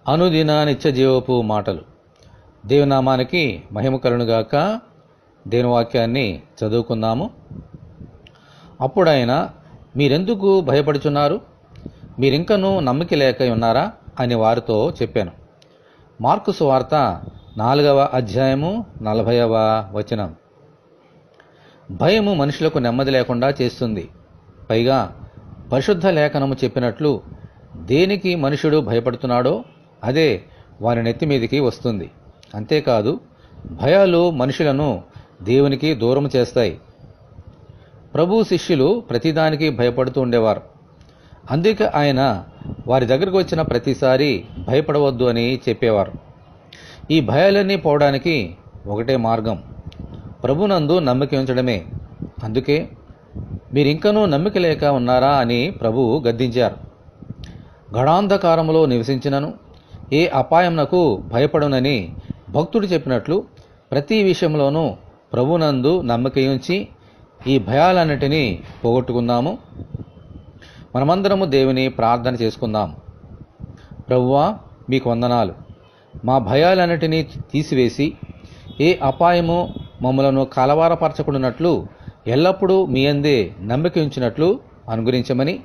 అనుదిన నిత్య జీవపు మాటలు. దేవునామానికి మహిమ కలుగునుగాక. దేవుని వాక్యాన్ని చదువుకుందాము. అప్పుడైనా మీరెందుకు భయపడుచున్నారు? మీరింకనూ నమ్మిక లేక ఉన్నారా అని వారితో చెప్పాను. మార్కు సువార్త 4వ అధ్యాయము 40వ వచనం. భయము మనుషులకు నెమ్మది లేకుండా చేస్తుంది. పైగా పరిశుద్ధ లేఖనము చెప్పినట్లు దేనికి మనుషుడు భయపడుతున్నాడో అదే వారి నెత్తి మీదికి వస్తుంది. అంతేకాదు, భయాలు మనుషులను దేవునికి దూరం చేస్తాయి. ప్రభు శిష్యులు ప్రతిదానికి భయపడుతూ ఉండేవారు. అందుకే ఆయన వారి దగ్గరకు వచ్చిన ప్రతిసారి భయపడవద్దు అని చెప్పేవారు. ఈ భయాలన్నీ పోవడానికి ఒకటే మార్గం, ప్రభునందు నమ్మిక ఉంచడమే. అందుకే మీరింకనూ నమ్మిక లేక ఉన్నారా అని ప్రభువు గద్దించారు. గడాంధకారములో నివసించినను ఏ అపాయమునకు భయపడునని భక్తుడు చెప్పినట్లు ప్రతి విషయంలోనూ ప్రభునందు నమ్మిక ఉంచి ఈ భయాలన్నిటినీ పోగొట్టుకుందాము. మనమందరము దేవుని ప్రార్థన చేసుకుందాం. ప్రభువా, మీకు వందనాలు. మా భయాలన్నిటినీ తీసివేసి ఏ అపాయము మమ్మలను కలవరపరచకుండానట్లు ఎల్లప్పుడూ మీ అందే నమ్మిక ఉంచినట్లు అనుగ్రహించమని,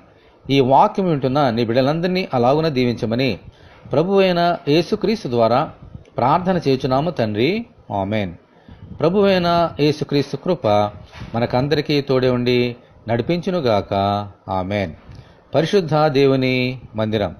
ఈ వాక్యం వింటున్న నీ బిడ్డలందరినీ అలాగున దీవించమని ప్రభువైన యేసుక్రీస్తు ద్వారా ప్రార్థన చేయుచున్నాము తండ్రి. ఆమేన్. ప్రభువైన యేసుక్రీస్తు కృప మనకందరికీ తోడే ఉండి నడిపించునుగాక. ఆమేన్. పరిశుద్ధ దేవుని మందిరం.